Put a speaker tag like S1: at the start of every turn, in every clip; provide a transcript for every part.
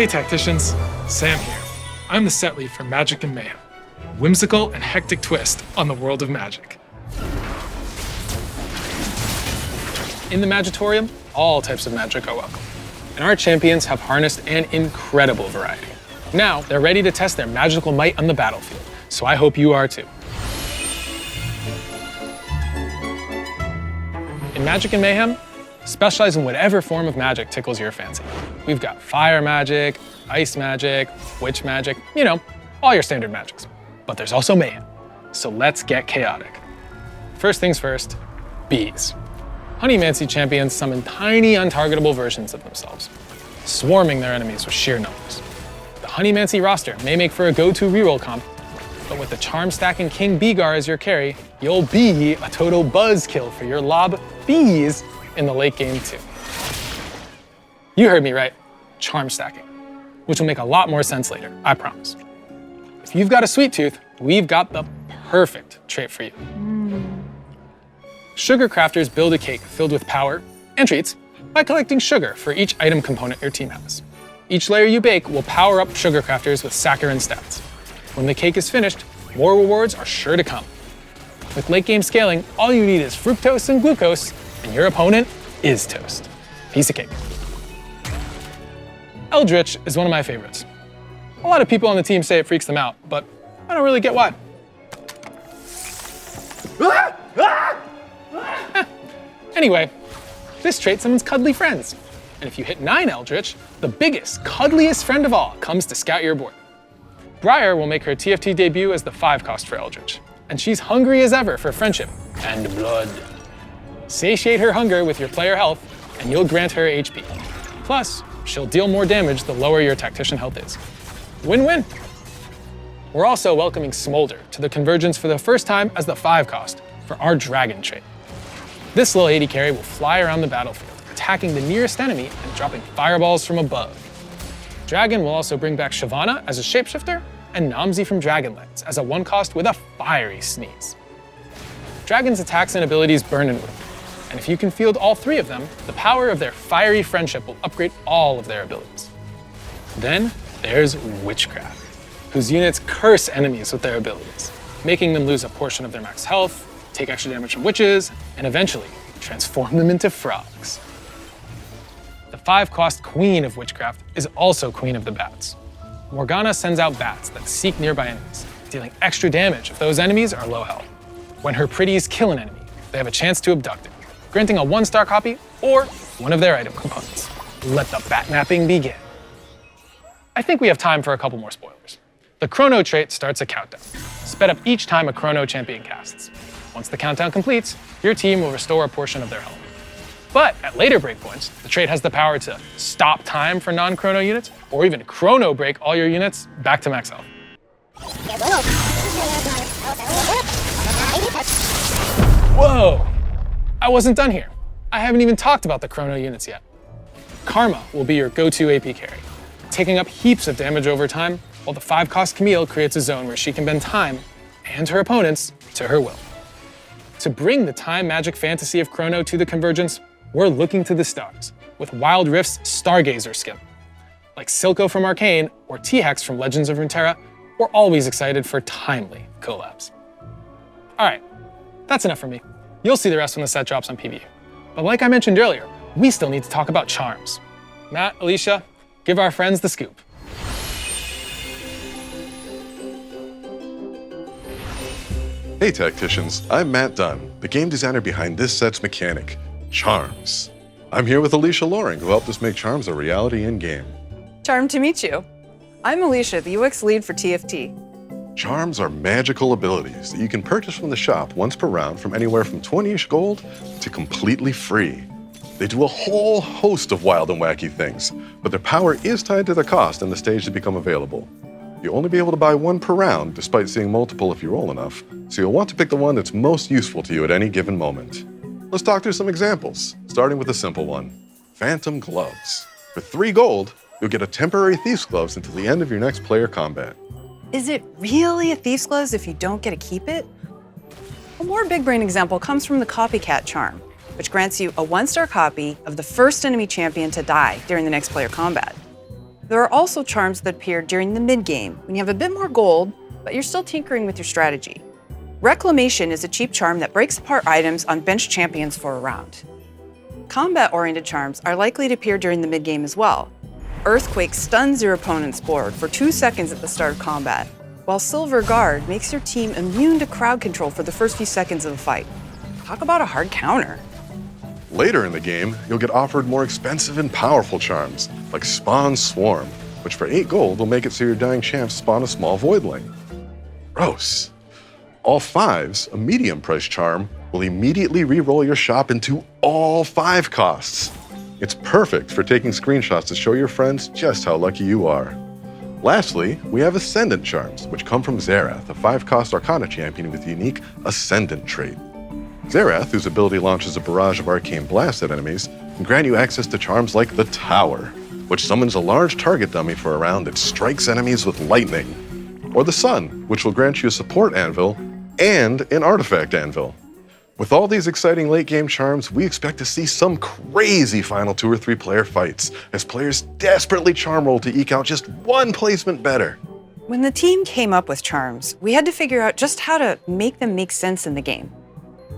S1: Hey Tacticians, Sam here. I'm the set lead for Magic and Mayhem, a whimsical and hectic twist on the world of magic. In the Magitorium, all types of magic are welcome, and our champions have harnessed an incredible variety. Now, they're ready to test their magical might on the battlefield, so I hope you are too. In Magic and Mayhem, specialize in whatever form of magic tickles your fancy. We've got fire magic, ice magic, witch magic, you know, all your standard magics. But there's also mayhem, so let's get chaotic. First things first, bees. Honeymancy champions summon tiny, untargetable versions of themselves, swarming their enemies with sheer numbers. The Honeymancy roster may make for a go-to reroll comp, but with the charm-stacking King Beegar as your carry, you'll be a total buzzkill for your lob bees in the late game too. You heard me right, charm stacking, which will make a lot more sense later, I promise. If you've got a sweet tooth, we've got the perfect trait for you. Sugar crafters build a cake filled with power and treats by collecting sugar for each item component your team has. Each layer you bake will power up sugar crafters with saccharin stats. When the cake is finished, more rewards are sure to come. With late game scaling, all you need is fructose and glucose, and your opponent is toast. Piece of cake. Eldritch is one of my favorites. A lot of people on the team say it freaks them out, but I don't really get why. Anyway, this trait summons cuddly friends. And if you hit 9 Eldritch, the biggest, cuddliest friend of all comes to scout your board. Briar will make her TFT debut as the 5-cost for Eldritch, and she's hungry as ever for friendship and blood. Satiate her hunger with your player health, and you'll grant her HP. Plus, she'll deal more damage the lower your tactician health is. Win-win. We're also welcoming Smolder to the Convergence for the first time as the 5-cost for our Dragon trait. This little 80 carry will fly around the battlefield, attacking the nearest enemy and dropping fireballs from above. Dragon will also bring back Shyvana as a shapeshifter and Namzi from Dragonlance as a 1-cost with a fiery sneeze. Dragon's attacks and abilities burn and whip, and if you can field all 3 of them, the power of their fiery friendship will upgrade all of their abilities. Then there's Witchcraft, whose units curse enemies with their abilities, making them lose a portion of their max health, take extra damage from witches, and eventually transform them into frogs. The 5-cost Queen of Witchcraft is also Queen of the Bats. Morgana sends out bats that seek nearby enemies, dealing extra damage if those enemies are low health. When her pretties kill an enemy, they have a chance to abduct it, granting a 1-star copy or one of their item components. Let the bat napping begin. I think we have time for a couple more spoilers. The Chrono trait starts a countdown, sped up each time a Chrono champion casts. Once the countdown completes, your team will restore a portion of their health. But at later breakpoints, the trait has the power to stop time for non-Chrono units, or even Chrono break all your units back to max health. Whoa! I wasn't done here. I haven't even talked about the Chrono units yet. Karma will be your go-to AP carry, taking up heaps of damage over time, while the 5-cost Camille creates a zone where she can bend time and her opponents to her will. To bring the time magic fantasy of Chrono to the Convergence, we're looking to the stars with Wild Rift's Stargazer skin. Like Silco from Arcane or T-Hex from Legends of Runeterra, we're always excited for timely collabs. All right, that's enough for me. You'll see the rest when the set drops on PvE. But like I mentioned earlier, we still need to talk about charms. Matt, Alicia, give our friends the scoop.
S2: Hey Tacticians, I'm Matt Dunn, the game designer behind this set's mechanic, Charms. I'm here with Alicia Loring, who helped us make Charms a reality in-game.
S3: Charmed to meet you. I'm Alicia, the UX lead for TFT.
S2: Charms are magical abilities that you can purchase from the shop once per round from anywhere from 20-ish gold to completely free. They do a whole host of wild and wacky things, but their power is tied to the cost and the stage to become available. You'll only be able to buy 1 per round, despite seeing multiple if you roll enough, so you'll want to pick the one that's most useful to you at any given moment. Let's talk through some examples, starting with a simple one, Phantom Gloves. For 3 gold, you'll get a temporary Thief's Gloves until the end of your next player combat.
S3: Is it really a Thief's Gloves if you don't get to keep it? A more big brain example comes from the Copycat charm, which grants you a 1-star copy of the first enemy champion to die during the next player combat. There are also charms that appear during the mid-game, when you have a bit more gold, but you're still tinkering with your strategy. Reclamation is a cheap charm that breaks apart items on bench champions for a round. Combat-oriented charms are likely to appear during the mid-game as well. Earthquake stuns your opponent's board for 2 seconds at the start of combat, while Silver Guard makes your team immune to crowd control for the first few seconds of the fight. Talk about a hard counter.
S2: Later in the game, you'll get offered more expensive and powerful charms, like Spawn Swarm, which for 8 gold will make it so your dying champs spawn a small voidling. Gross. All 5s, a medium price charm, will immediately re-roll your shop into all 5 costs. It's perfect for taking screenshots to show your friends just how lucky you are. Lastly, we have Ascendant charms, which come from Xerath, a 5-cost Arcana champion with the unique Ascendant trait. Xerath, whose ability launches a barrage of arcane blasts at enemies, can grant you access to charms like the Tower, which summons a large target dummy for a round that strikes enemies with lightning, or the Sun, which will grant you a support anvil and an artifact anvil. With all these exciting late-game charms, we expect to see some crazy final 2 or 3 player fights, as players desperately charm roll to eke out just one placement better.
S3: When the team came up with charms, we had to figure out just how to make them make sense in the game.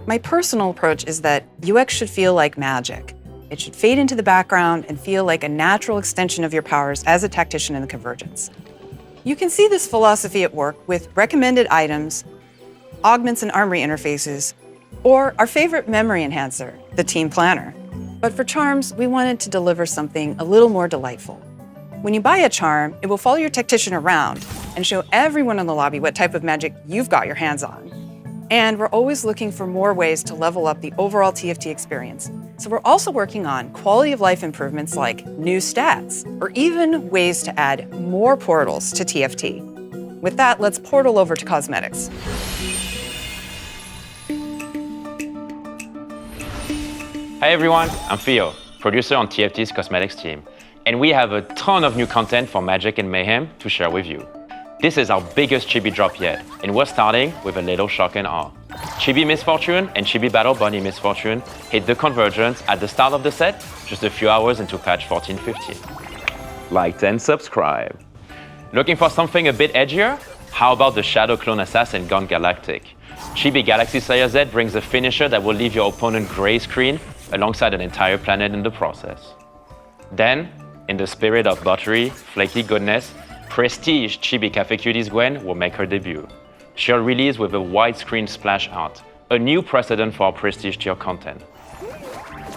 S3: My personal approach is that UX should feel like magic. It should fade into the background and feel like a natural extension of your powers as a tactician in the Convergence. You can see this philosophy at work with recommended items, augments and armory interfaces, or our favorite memory enhancer, the Team Planner. But for charms, we wanted to deliver something a little more delightful. When you buy a charm, it will follow your tactician around and show everyone in the lobby what type of magic you've got your hands on. And we're always looking for more ways to level up the overall TFT experience. So we're also working on quality of life improvements like new stats, or even ways to add more portals to TFT. With that, let's portal over to cosmetics.
S4: Hi everyone, I'm Theo, producer on TFT's cosmetics team, and we have a ton of new content for Magic and Mayhem to share with you. This is our biggest Chibi drop yet, and we're starting with a little shock and awe. Chibi Misfortune and Chibi Battle Bunny Misfortune hit the convergence at the start of the set, just a few hours into patch 14.15. Like and subscribe. Looking for something a bit edgier? How about the Shadow Clone Assassin Gone Galactic? Chibi Galaxy Slayer Z brings a finisher that will leave your opponent gray screen alongside an entire planet in the process. Then, in the spirit of buttery, flaky goodness, Prestige Chibi Cafe Cuties Gwen will make her debut. She'll release with a widescreen splash art, a new precedent for our Prestige tier content.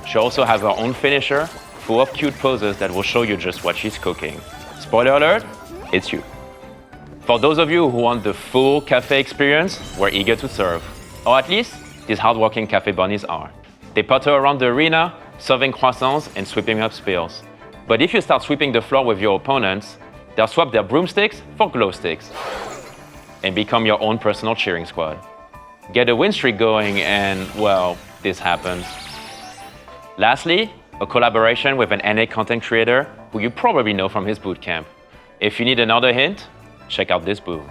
S4: She'll also have her own finisher, full of cute poses that will show you just what she's cooking. Spoiler alert, it's you. For those of you who want the full cafe experience, we're eager to serve. Or at least, these hardworking cafe bunnies are. They putter around the arena, serving croissants and sweeping up spills. But if you start sweeping the floor with your opponents, they'll swap their broomsticks for glow sticks and become your own personal cheering squad. Get a win streak going and, well, this happens. Lastly, a collaboration with an NA content creator who you probably know from his bootcamp. If you need another hint, check out this boom.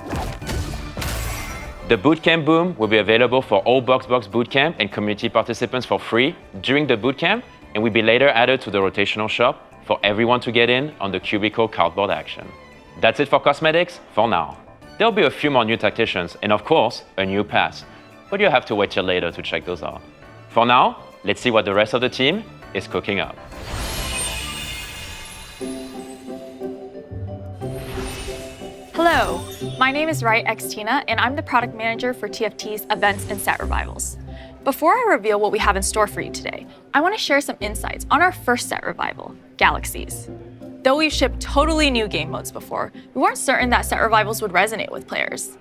S4: The Bootcamp Boom will be available for all BoxBox Bootcamp and community participants for free during the bootcamp, and will be later added to the rotational shop for everyone to get in on the cubicle cardboard action. That's it for cosmetics for now. There'll be a few more new tacticians, and of course, a new pass, but you'll have to wait till later to check those out. For now, let's see what the rest of the team is cooking up.
S5: Hello, my name is Riot X Tina, and I'm the product manager for TFT's events and set revivals. Before I reveal what we have in store for you today, I want to share some insights on our first set revival, Galaxies. Though we've shipped totally new game modes before, we weren't certain that set revivals would resonate with players.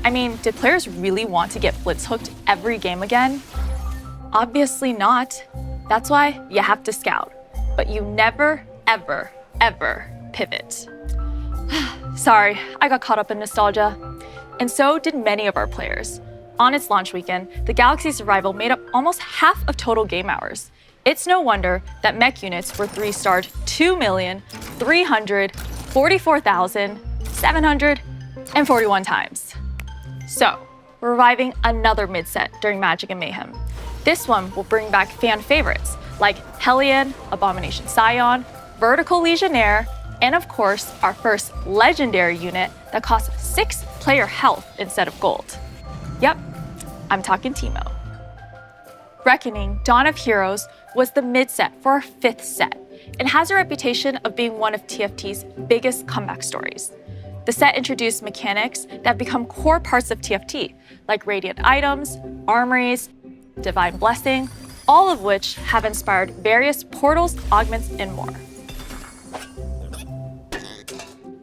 S5: I mean, did players really want to get blitz hooked every game again? Obviously not. That's why you have to scout. But you never, ever, ever pivot. Sorry, I got caught up in nostalgia. And so did many of our players. On its launch weekend, the Galaxy Survival made up almost half of total game hours. It's no wonder that mech units were 3-starred 2,344,741 times. So, we're reviving another mid-set during Magic and Mayhem. This one will bring back fan favorites like Hellion, Abomination Scion, Vertical Legionnaire, And of course, our first legendary unit that costs 6 player health instead of gold. Yep, I'm talking Teemo. Reckoning Dawn of Heroes was the mid-set for our 5th set and has a reputation of being one of TFT's biggest comeback stories. The set introduced mechanics that have become core parts of TFT, like radiant items, armories, divine blessing, all of which have inspired various portals, augments, and more.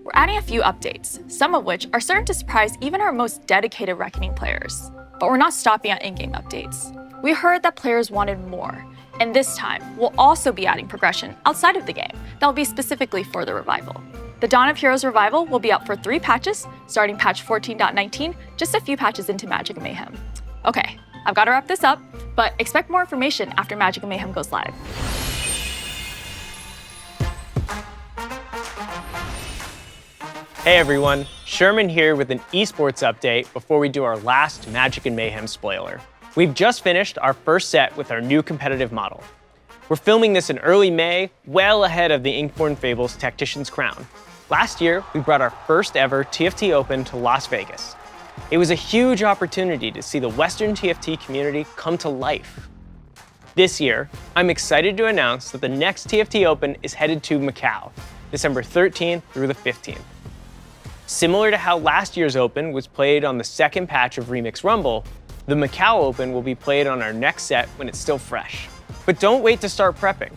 S5: We're adding a few updates, some of which are certain to surprise even our most dedicated Reckoning players. But we're not stopping at in-game updates. We heard that players wanted more, and this time, we'll also be adding progression outside of the game that will be specifically for the revival. The Dawn of Heroes revival will be out for 3 patches, starting patch 14.19, just a few patches into Magic and Mayhem. Okay, I've got to wrap this up, but expect more information after Magic and Mayhem goes live.
S6: Hey everyone, Sherman here with an esports update before we do our last Magic and Mayhem spoiler. We've just finished our first set with our new competitive model. We're filming this in early May, well ahead of the Inkborn Fables Tactician's Crown. Last year, we brought our first ever TFT Open to Las Vegas. It was a huge opportunity to see the Western TFT community come to life. This year, I'm excited to announce that the next TFT Open is headed to Macau, December 13th through the 15th. Similar to how last year's Open was played on the second patch of Remix Rumble, the Macau Open will be played on our next set when it's still fresh. But don't wait to start prepping.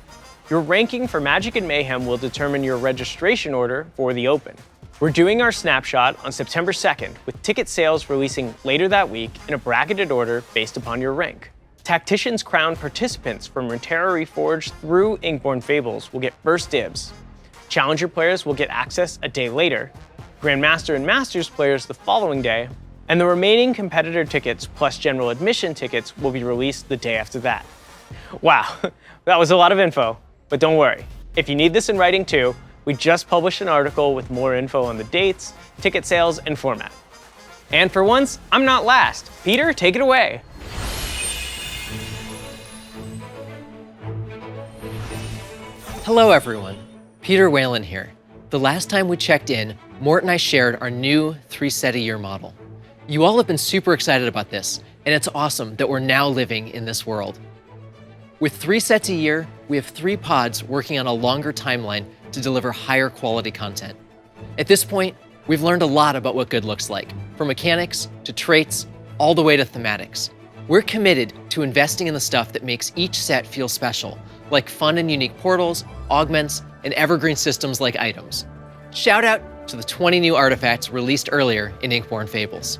S6: Your ranking for Magic and Mayhem will determine your registration order for the Open. We're doing our snapshot on September 2nd, with ticket sales releasing later that week in a bracketed order based upon your rank. Tactician's Crown participants from Runeterra Reforged through Inkborn Fables will get first dibs. Challenger players will get access a day later, Grandmaster and Masters players the following day, and the remaining competitor tickets plus general admission tickets will be released the day after that. Wow, that was a lot of info, but don't worry. If you need this in writing too, we just published an article with more info on the dates, ticket sales, and format. And for once, I'm not last. Peter, take it away.
S7: Hello everyone, Peter Whalen here. The last time we checked in, Mort and I shared our new 3-set-a-year model. You all have been super excited about this, and it's awesome that we're now living in this world. With 3 sets a year, we have 3 pods working on a longer timeline to deliver higher quality content. At this point, we've learned a lot about what good looks like, from mechanics to traits, all the way to thematics. We're committed to investing in the stuff that makes each set feel special, like fun and unique portals, augments, and evergreen systems like items. Shout out to the 20 new artifacts released earlier in Inkborn Fables.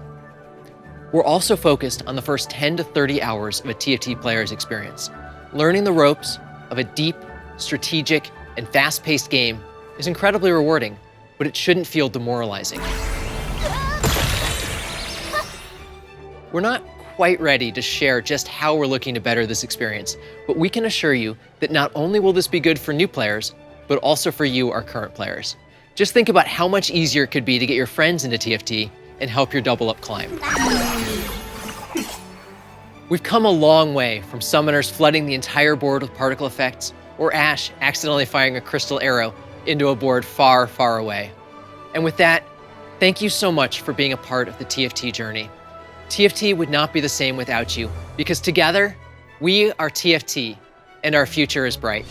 S7: We're also focused on the first 10 to 30 hours of a TFT player's experience. Learning the ropes of a deep, strategic, and fast-paced game is incredibly rewarding, but it shouldn't feel demoralizing. We're not quite ready to share just how we're looking to better this experience, but we can assure you that not only will this be good for new players, but also for you, our current players. Just think about how much easier it could be to get your friends into TFT and help your double-up climb. We've come a long way from summoners flooding the entire board with particle effects, or Ash accidentally firing a crystal arrow into a board far, far away. And with that, thank you so much for being a part of the TFT journey. TFT would not be the same without you, because together, we are TFT, and our future is bright.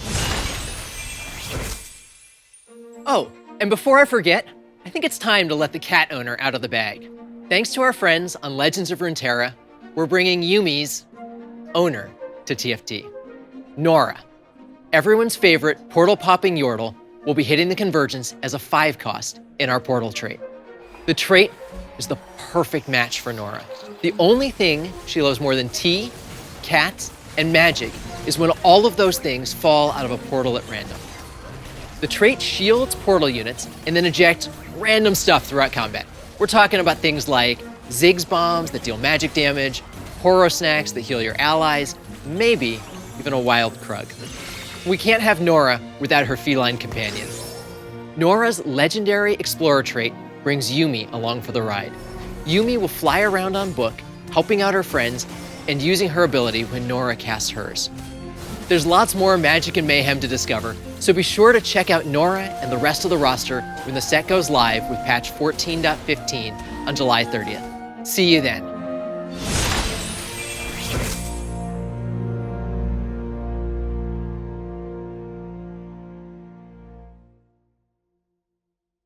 S7: Oh, and before I forget, I think it's time to let the cat owner out of the bag. Thanks to our friends on Legends of Runeterra, we're bringing Yumi's owner to TFT. Nora, everyone's favorite portal-popping Yordle, will be hitting the convergence as a 5-cost in our portal trait. The trait is the perfect match for Nora. The only thing she loves more than tea, cats, and magic is when all of those things fall out of a portal at random. The trait shields portal units and then ejects random stuff throughout combat. We're talking about things like Ziggs bombs that deal magic damage, Horo snacks that heal your allies, maybe even a wild Krug. We can't have Nora without her feline companion. Nora's legendary Explorer trait brings Yumi along for the ride. Yumi will fly around on book, helping out her friends and using her ability when Nora casts hers. There's lots more Magic and Mayhem to discover, So be sure to check out Nora and the rest of the roster when the set goes live with patch 14.15 on July 30th. See you then.